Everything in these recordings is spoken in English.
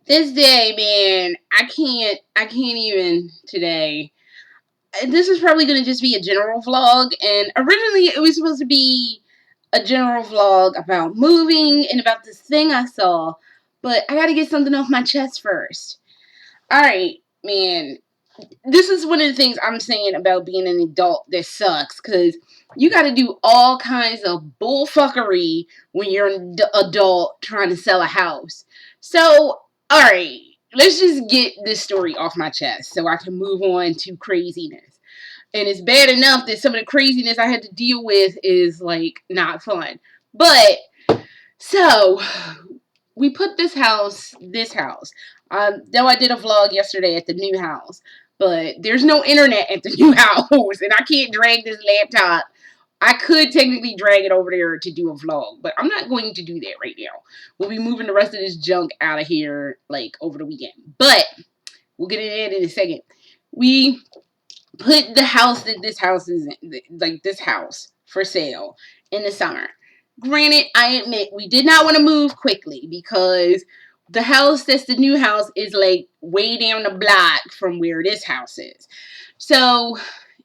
This day, man, I can't even today. This is probably going to just be a general vlog, and originally it was supposed to be a general vlog about moving and about this thing I saw, but I gotta get something off my chest first. Alright, man, this is one of the things I'm saying about being an adult that sucks, because you gotta do all kinds of bullfuckery when you're an adult trying to sell a house. So, alright, let's just get this story off my chest so I can move on to craziness. And it's bad enough that some of the craziness I had to deal with is, like, not fun. But, so, we put this house. Though I did a vlog yesterday at the new house, but there's no internet at the new house, and I can't drag this laptop. I could technically drag it over there to do a vlog, but I'm not going to do that right now. We'll be moving the rest of this junk out of here, like, over the weekend. But, we'll get into that in a second. We put the house that this house is in, like, this house for sale in the summer. Granted, I admit, we did not want to move quickly because the house that's the new house is, like, way down the block from where this house is. So,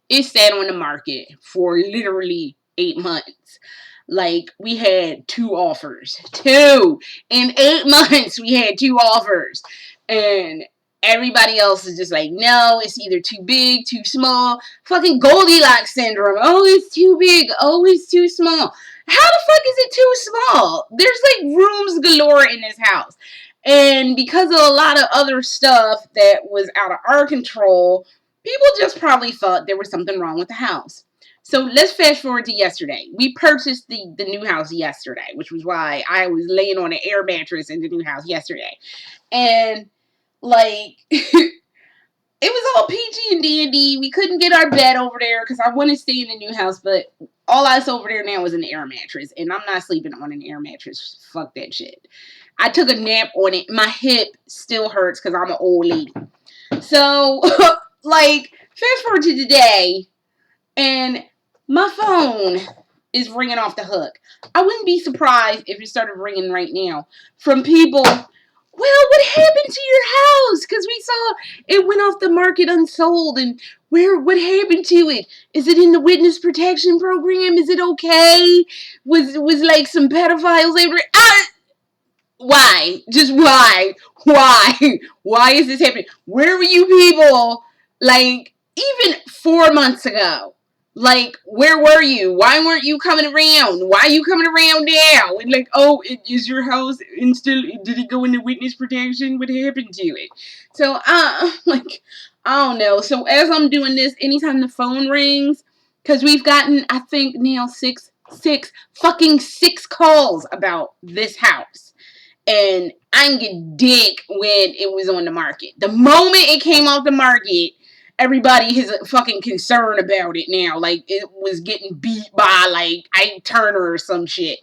it sat on the market for literally 8 months. Like, we had 2 offers. 2! In 8 months, we had 2 offers. And everybody else is just like, no, it's either too big, too small. Fucking Goldilocks syndrome. Oh, it's too big. Oh, it's too small. How the fuck is it too small? There's, like, rooms galore in this house. And because of a lot of other stuff that was out of our control, people just probably thought there was something wrong with the house. So let's fast forward to yesterday. We purchased the new house yesterday, which was why I was laying on an air mattress in the new house yesterday. And, like, it was all peachy and dandy. We couldn't get our bed over there because I want to stay in the new house, but all I saw over there now was an air mattress, and I'm not sleeping on an air mattress. Fuck that shit. I took a nap on it. My hip still hurts because I'm an old lady. So, like, fast forward to today, and my phone is ringing off the hook. I wouldn't be surprised if it started ringing right now from people. Well, what happened to your house? Because we saw it went off the market unsold, and what happened to it? Is it in the witness protection program? Is it okay? Was like some pedophiles able to... Why? Just why? Why? Why is this happening? Where were you people, like, even 4 months ago? Like, where were you? Why weren't you coming around? Why are you coming around now? And like, oh, is your house in still, did it go into witness protection? What happened to it? So, like, I don't know. So, as I'm doing this, anytime the phone rings, because we've gotten, I think, now six calls about this house. And I didn't get dick when it was on the market. The moment it came off the market, everybody is fucking concerned about it now. Like, it was getting beat by, like, Ike Turner or some shit.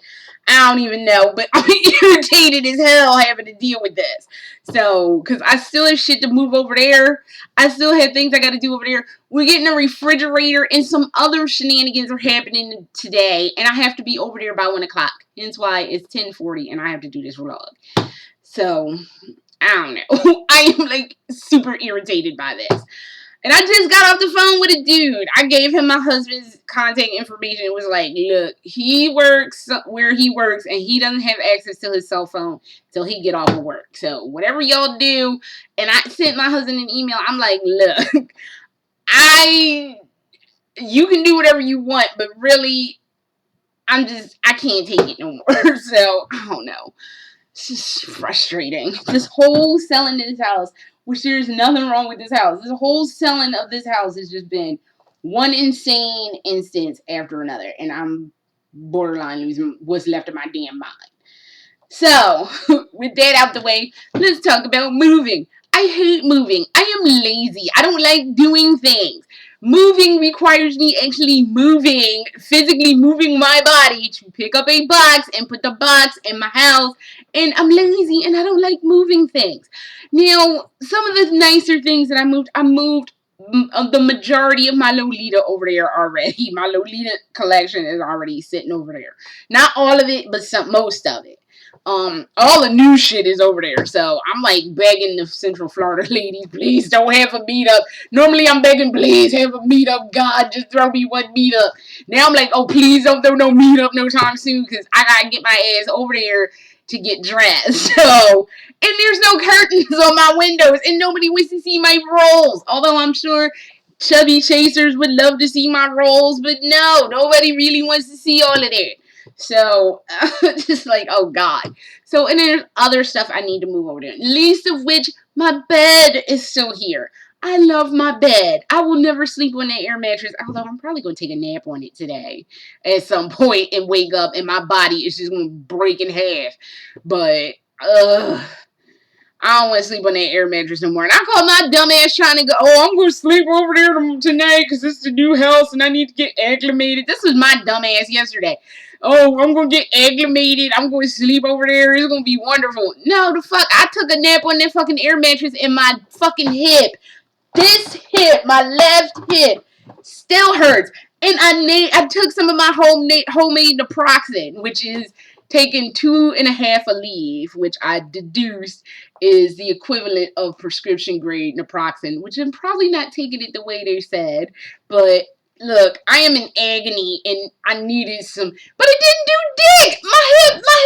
I don't even know, but I'm irritated as hell having to deal with this. So, because I still have shit to move over there. I still have things I got to do over there. We're getting a refrigerator, and some other shenanigans are happening today, and I have to be over there by 1 o'clock. Hence why it's 10:40, and I have to do this vlog. So, I don't know. I am, like, super irritated by this. And I just got off the phone with a dude. I gave him my husband's contact information. It was like, look, he works where he works, and he doesn't have access to his cell phone till he get off of work. So whatever y'all do, and I sent my husband an email. I'm like, look, you can do whatever you want, but really, I can't take it no more. So I don't know. It's just frustrating. This whole selling this house, which there's nothing wrong with this house. This whole selling of this house has just been one insane instance after another. And I'm borderline losing what's left of my damn mind. So, with that out the way, let's talk about moving. I hate moving. I am lazy. I don't like doing things. Moving requires me actually moving, physically moving my body to pick up a box and put the box in my house. And I'm lazy and I don't like moving things. Now, some of the nicer things that I moved the majority of my Lolita over there already. My Lolita collection is already sitting over there. Not all of it, but most of it. All the new shit is over there. So I'm like begging the Central Florida ladies, please don't have a meetup. Normally I'm begging, please have a meetup. God, just throw me one meetup. Now I'm like, oh, please don't throw no meetup no time soon, because I gotta get my ass over there to get dressed. So, and there's no curtains on my windows, and nobody wants to see my rolls. Although I'm sure chubby chasers would love to see my rolls, but no, nobody really wants to see all of that. So, just like, oh God. So, and there's other stuff I need to move over there. Least of which, my bed is still here. I love my bed. I will never sleep on that air mattress, although I'm probably going to take a nap on it today at some point and wake up and my body is just going to break in half. But, I don't want to sleep on that air mattress no more. And I call my dumb ass trying to go, oh, I'm going to sleep over there tonight because this is the new house and I need to get acclimated. This was my dumb ass yesterday. Oh, I'm going to get acclimated. I'm going to sleep over there. It's going to be wonderful. No, the fuck. I took a nap on that fucking air mattress and my fucking hip. This hip, my left hip, still hurts. And I took some of my homemade naproxen, which is taking 2.5 a leaf, which I deduced is the equivalent of prescription grade naproxen, which I'm probably not taking it the way they said. But look, I am in agony and I needed some, but it didn't do dick. My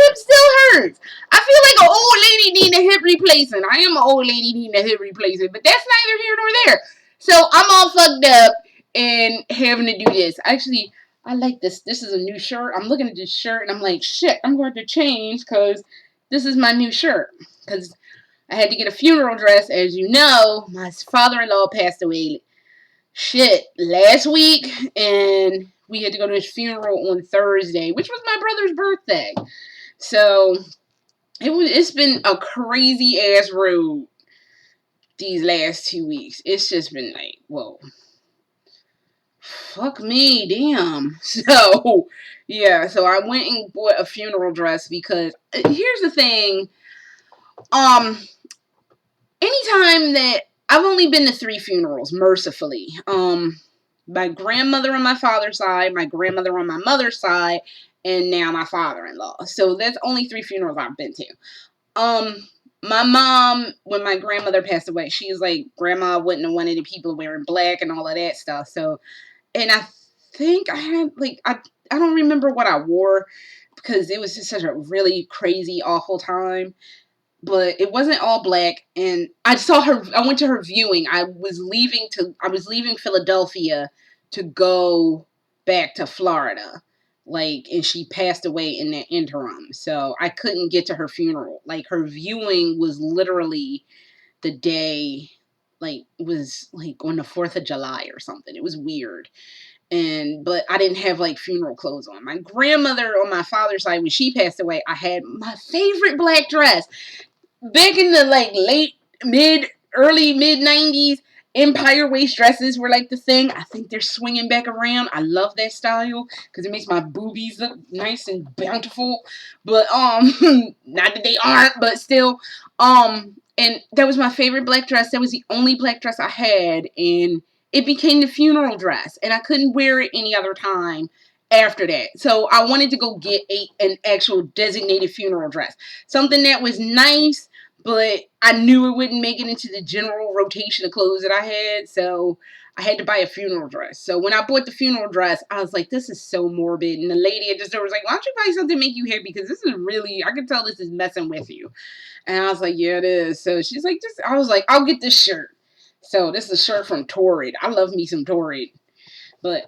hip still hurts. I feel like an old lady needing a hip replacement. I am an old lady needing a hip replacement, but that's neither here nor there. So I'm all fucked up and having to do this. Actually, I like this. This is a new shirt. I'm looking at this shirt and I'm like, shit, I'm going to change because this is my new shirt. Because I had to get a funeral dress. As you know, my father-in-law passed away last week, and we had to go to his funeral on Thursday, which was my brother's birthday. So it's been a crazy ass road these last 2 weeks. It's just been like, whoa. Fuck me, damn. So, yeah, so I went and bought a funeral dress because here's the thing. Anytime that I've only been to 3 funerals, mercifully. My grandmother on my father's side, my grandmother on my mother's side, and now my father-in-law. So that's only 3 funerals I've been to. My mom, when my grandmother passed away, she was like, grandma wouldn't have wanted the people wearing black and all of that stuff. So, and I think I had, like, I don't remember what I wore because it was just such a really crazy, awful time. But it wasn't all black, and I went to her viewing. I was leaving Philadelphia to go back to Florida. Like, and she passed away in the interim. So I couldn't get to her funeral. Like, her viewing was literally the day, like, it was like on the 4th of July or something. It was weird. But I didn't have like funeral clothes on. My grandmother on my father's side, when she passed away, I had my favorite black dress. Back in the like early mid 90s, empire waist dresses were like the thing. I think they're swinging back around. I love that style because it makes my boobies look nice and bountiful. But not that they aren't, but still, and that was my favorite black dress. That was the only black dress I had, and it became the funeral dress, and I couldn't wear it any other time after that. So I wanted to go get an actual designated funeral dress. Something that was nice, but I knew it wouldn't make it into the general rotation of clothes that I had. So I had to buy a funeral dress. So when I bought the funeral dress, I was like, this is so morbid. And the lady at the store was like, why don't you buy something to make you happy? Because this is really, I can tell this is messing with you. And I was like, yeah, it is. So she's like, I was like, I'll get this shirt. So this is a shirt from Torrid. I love me some Torrid. But,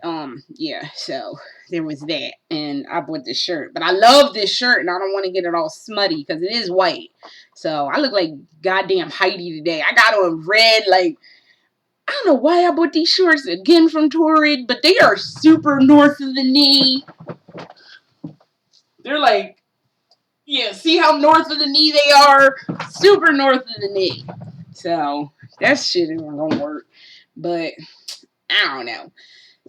yeah, so there was that. And I bought this shirt. But I love this shirt, and I don't want to get it all smutty because it is white. So I look like goddamn Heidi today. I got on red, like, I don't know why I bought these shorts again from Torrid, but they are super north of the knee. They're like, yeah, see how north of the knee they are? Super north of the knee. So that shit isn't gonna work. But I don't know.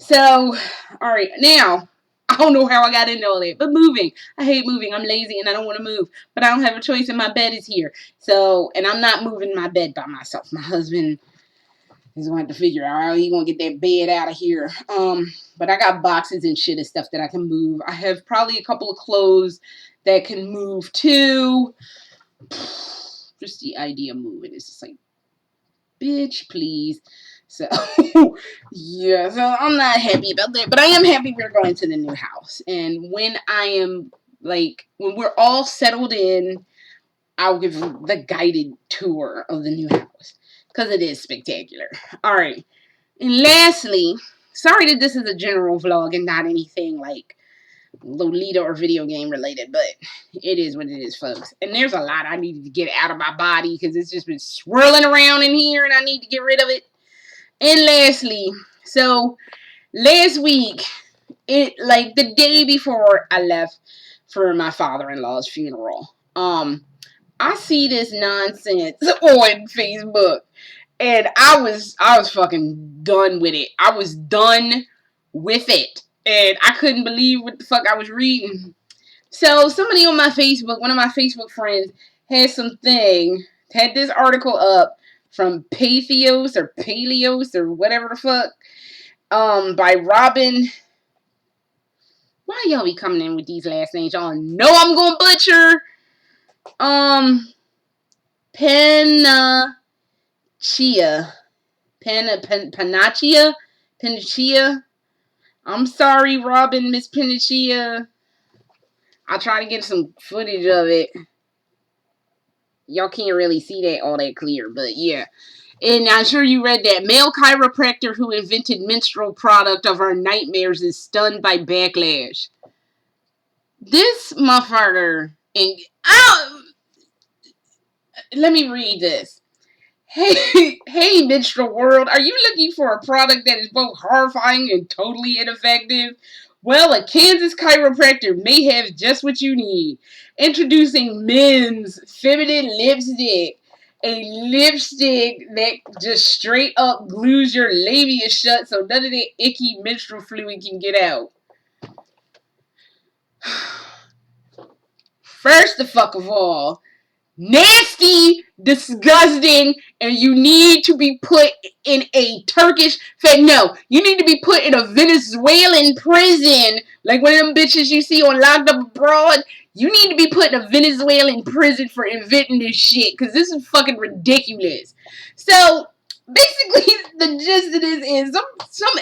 So, alright, now, I don't know how I got into all that, but moving. I hate moving. I'm lazy and I don't want to move. But I don't have a choice and my bed is here. So, and I'm not moving my bed by myself. My husband is going to have to figure out how he's going to get that bed out of here. But I got boxes and shit and stuff that I can move. I have probably a couple of clothes that can move too. Just the idea of moving is just like, bitch, please. So, yeah, so I'm not happy about that. But I am happy we're going to the new house. And when when we're all settled in, I'll give the guided tour of the new house. Because it is spectacular. Alright. And lastly, sorry that this is a general vlog and not anything like Lolita or video game related, but it is what it is, folks. And there's a lot I needed to get out of my body because it's just been swirling around in here and I need to get rid of it. And lastly, so last week, the day before I left for my father-in-law's funeral, I see this nonsense on Facebook. And I was fucking done with it. I was done with it. And I couldn't believe what the fuck I was reading. So somebody on my Facebook, one of my Facebook friends, had this article up from Pathos or Paleos or whatever the fuck, by Robin. Why y'all be coming in with these last names? Y'all know I'm gonna butcher. Panachia. I'm sorry, Robin, Miss Panachia. I'll try to get some footage of it. Y'all can't really see that all that clear, but yeah. And I'm sure you read that. Male chiropractor who invented menstrual product of our nightmares is stunned by backlash. This motherfucker, let me read this. Hey, menstrual world, are you looking for a product that is both horrifying and totally ineffective? Well, a Kansas chiropractor may have just what you need. Introducing men's feminine lipstick. A lipstick that just straight up glues your labia shut so none of that icky menstrual fluid can get out. First of all, nasty, disgusting, and you need to be put in a no, you need to be put in a Venezuelan prison, like one of them bitches you see on Locked Up Abroad. You need to be put in a Venezuelan prison for inventing this shit, because this is fucking ridiculous. So, basically, the gist of this is some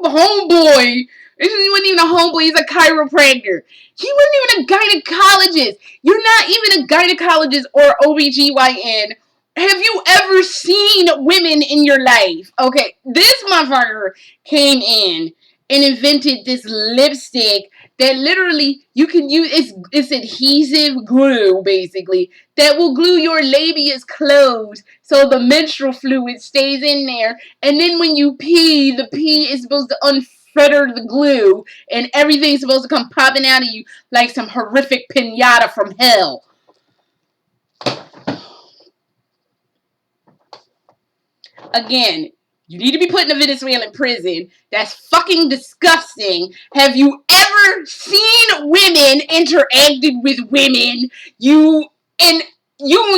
homeboy, he wasn't even a homeboy, he's a chiropractor. He wasn't even a gynecologist. You're not even a gynecologist or OBGYN. Have you ever seen women in your life? Okay, this motherfucker came in and invented this lipstick that literally you can use. It's adhesive glue, basically, that will glue your labias closed so the menstrual fluid stays in there. And then when you pee, the pee is supposed to unfetter the glue, and everything's supposed to come popping out of you like some horrific pinata from hell. Again, you need to be put in a Venezuelan prison. That's fucking disgusting. Have you ever seen women interacted with women? You gonna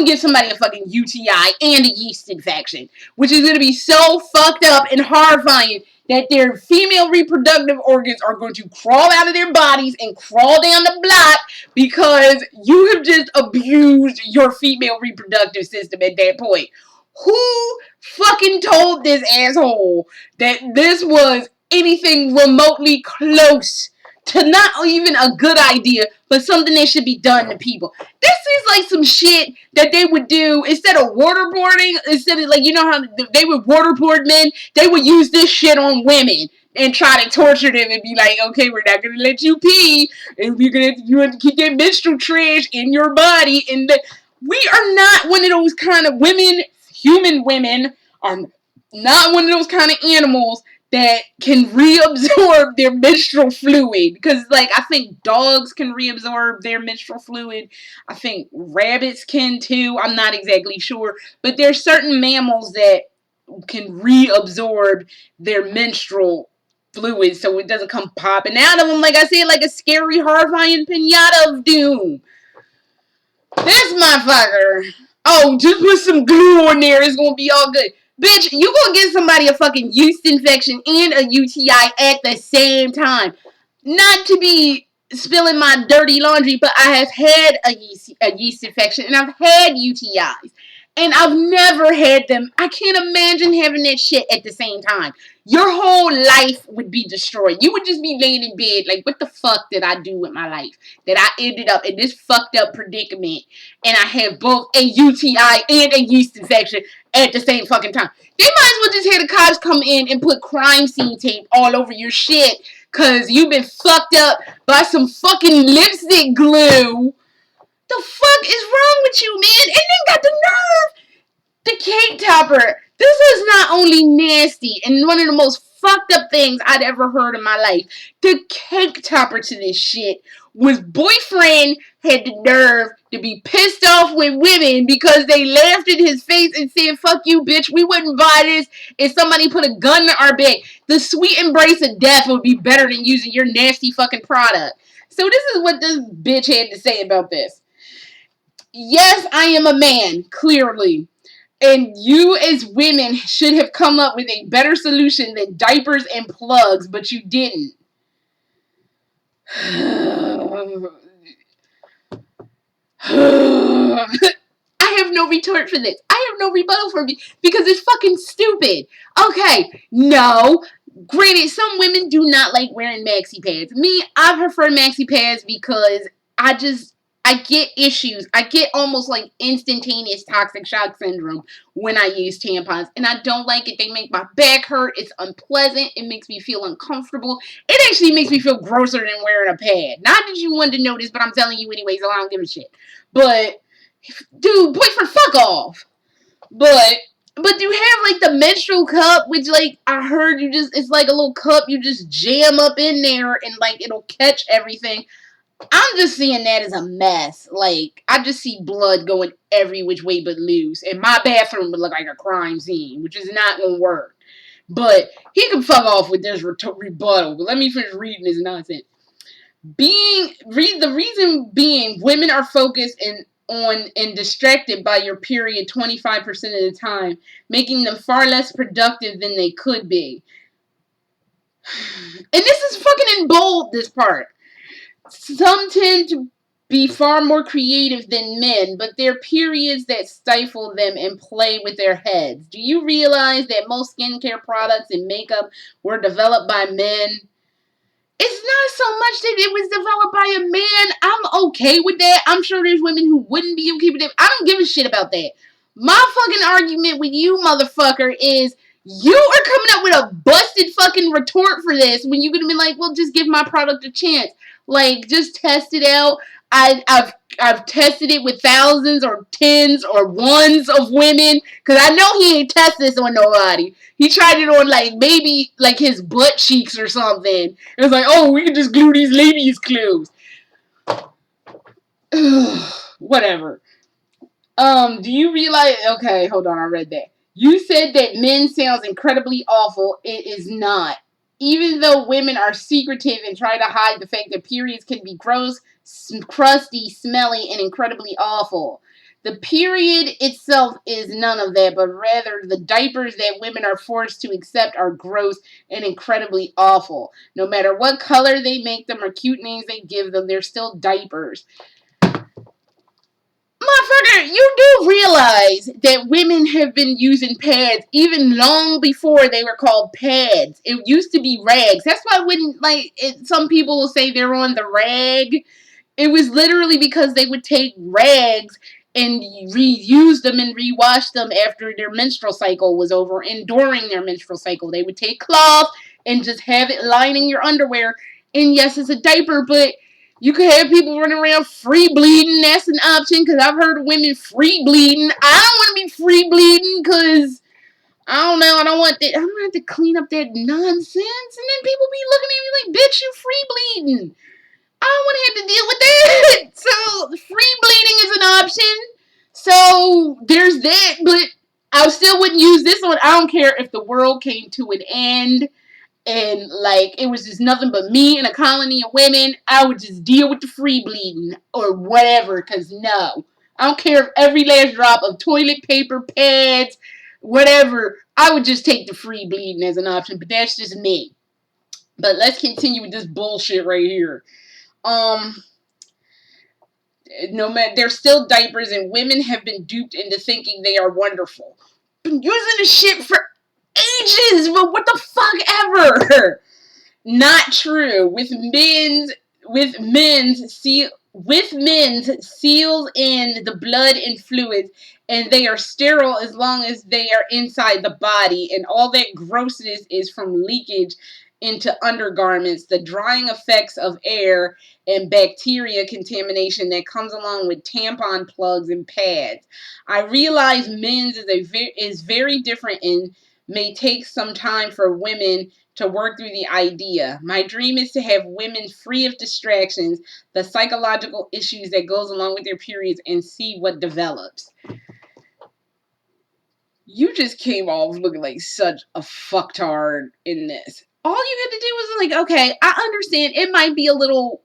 give somebody a fucking UTI and a yeast infection, which is gonna be so fucked up and horrifying that their female reproductive organs are going to crawl out of their bodies and crawl down the block because you have just abused your female reproductive system at that point. Who fucking told this asshole that this was anything remotely close to not even a good idea, but something that should be done to people? This is like some shit that they would do instead of waterboarding. Instead of, like, you know how they would waterboard men, they would use this shit on women and try to torture them and be like, okay, we're not gonna let you pee, and you have to keep that menstrual trash in your body. And we are not one of those kind of women. Human women are not one of those kind of animals that can reabsorb their menstrual fluid. Because, like, I think dogs can reabsorb their menstrual fluid. I think rabbits can too. I'm not exactly sure. But there's certain mammals that can reabsorb their menstrual fluid so it doesn't come popping out of them, like I said, like a scary, horrifying pinata of doom. This motherfucker, oh, just put some glue on there, it's gonna be all good. Bitch, you gonna give somebody a fucking yeast infection and a UTI at the same time. Not to be spilling my dirty laundry, but I have had a yeast infection and I've had UTIs. And I've never had them. I can't imagine having that shit at the same time. Your whole life would be destroyed. You would just be laying in bed like, what the fuck did I do with my life? That I ended up in this fucked up predicament and I have both a UTI and a yeast infection at the same fucking time. They might as well just have the cops come in and put crime scene tape all over your shit because you've been fucked up by some fucking lipstick glue. The fuck is wrong with you, man? And then got the nerve. The cake topper. This is not only nasty and one of the most fucked up things I'd ever heard in my life. The cake topper to this shit was boyfriend had the nerve to be pissed off with women because they laughed in his face and said, fuck you, bitch, we wouldn't buy this if somebody put a gun to our back. The sweet embrace of death would be better than using your nasty fucking product. So this is what this bitch had to say about this. Yes, I am a man, clearly. And you as women should have come up with a better solution than diapers and plugs, but you didn't. I have no retort for this. I have no rebuttal for me because it's fucking stupid. Okay, no. Granted, some women do not like wearing maxi pads. Me, I prefer maxi pads because I get issues. I get almost like instantaneous toxic shock syndrome when I use tampons. And I don't like it. They make my back hurt. It's unpleasant. It makes me feel uncomfortable. It actually makes me feel grosser than wearing a pad. Not that you wanted to know this, but I'm telling you anyway, so I don't give a shit. But, dude, boyfriend, fuck off. But you have like the menstrual cup, which like I heard it's like a little cup you just jam up in there and like it'll catch everything. I'm just seeing that as a mess. Like, I just see blood going every which way but loose. And my bathroom would look like a crime scene, which is not going to work. But he can fuck off with this rebuttal. But let me finish reading this nonsense. The reason being, women are focused on and distracted by your period 25% of the time, making them far less productive than they could be. And this is fucking in bold, this part. Some tend to be far more creative than men, but they're periods that stifle them and play with their heads. Do you realize that most skincare products and makeup were developed by men? It's not so much that it was developed by a man. I'm okay with that. I'm sure there's women who wouldn't be okay with it. I don't give a shit about that. My fucking argument with you, motherfucker, is you are coming up with a busted fucking retort for this when you're gonna be like, well, just give my product a chance. Like, just test it out. I've tested it with thousands or tens or ones of women because I know he ain't test this on nobody. He tried it on like maybe like his butt cheeks or something. It was like, oh, we can just glue these ladies' clothes. Whatever. Do you realize? Okay, hold on. I read that. You said that men sounds incredibly awful. It is not. Even though women are secretive and try to hide the fact that periods can be gross, crusty, smelly, and incredibly awful. The period itself is none of that, but rather the diapers that women are forced to accept are gross and incredibly awful. No matter what color they make them or cute names they give them, they're still diapers. Motherfucker, you do realize that women have been using pads even long before they were called pads. It used to be rags. That's why when, some people will say they're on the rag, it was literally because they would take rags and reuse them and rewash them after their menstrual cycle was over and during their menstrual cycle. They would take cloth and just have it lining your underwear. And yes, it's a diaper, but you could have people running around free bleeding. That's an option because I've heard of women free bleeding. I don't want to be free bleeding because, I don't know, I don't want that. I'm going to have to clean up that nonsense. And then people be looking at me like, bitch, you free bleeding. I don't want to have to deal with that. So, free bleeding is an option. So, there's that. But I still wouldn't use this one. I don't care if the world came to an end and it was just nothing but me and a colony of women. I would just deal with the free bleeding or whatever, because no. I don't care if every last drop of toilet paper, pads, whatever. I would just take the free bleeding as an option, but that's just me. But let's continue with this bullshit right here. Um, no matter, there's still diapers, and women have been duped into thinking they are wonderful. Been using the shit for ages, but what the fuck ever? Not true. With men's seals in the blood and fluids, and they are sterile as long as they are inside the body, and all that grossness is from leakage into undergarments, the drying effects of air, and bacteria contamination that comes along with tampon plugs and pads. I realize men's is very different and may take some time for women to work through the idea. My dream is to have women free of distractions, the psychological issues that goes along with their periods, and see what develops. You just came off looking like such a fucktard in this. All you had to do was like, okay, I understand it might be a little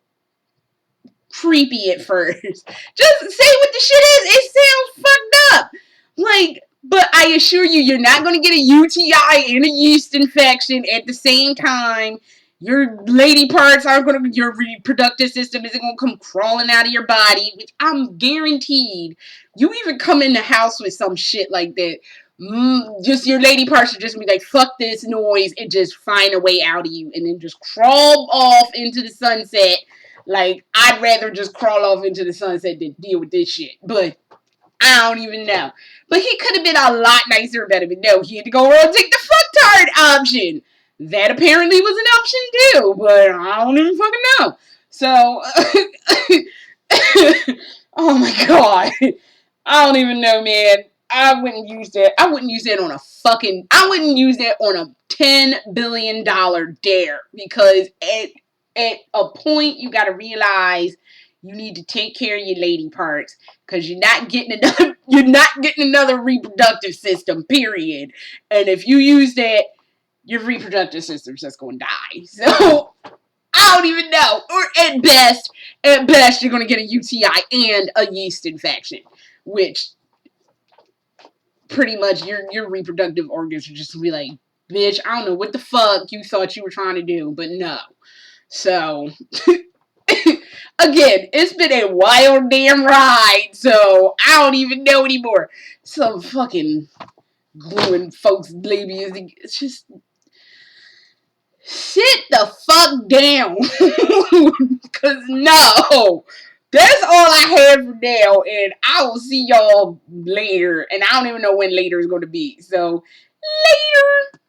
creepy at first. Just say what the shit is. It sounds fucked up. Like, but I assure you, you're not going to get a UTI and a yeast infection at the same time. Your lady parts aren't going to, your reproductive system isn't going to come crawling out of your body, which I'm guaranteed. You even come in the house with some shit like that. Just your lady parts are just going to be like, fuck this noise, and just find a way out of you, and then just crawl off into the sunset. Like, I'd rather just crawl off into the sunset than deal with this shit. But I don't even know. But he could have been a lot nicer about it. But no, he had to go around and take the fucktard option. That apparently was an option too. But I don't even fucking know. So, oh my god. I don't even know, man. I wouldn't use that. I wouldn't use that on a fucking. I wouldn't use that on a $10 billion dare. Because at a point, you got to realize you need to take care of your lady parts, because you're not getting another reproductive system, period. And if you use that, your reproductive system's just going to die. So I don't even know. Or at best, you're going to get a UTI and a yeast infection, which pretty much your reproductive organs are just going to be like, bitch, I don't know what the fuck you thought you were trying to do, but no. So, again, it's been a wild damn ride, so I don't even know anymore. Some fucking gluing folks' labia. It's just, sit the fuck down. Because no. That's all I have for now, and I will see y'all later. And I don't even know when later is going to be. So, later.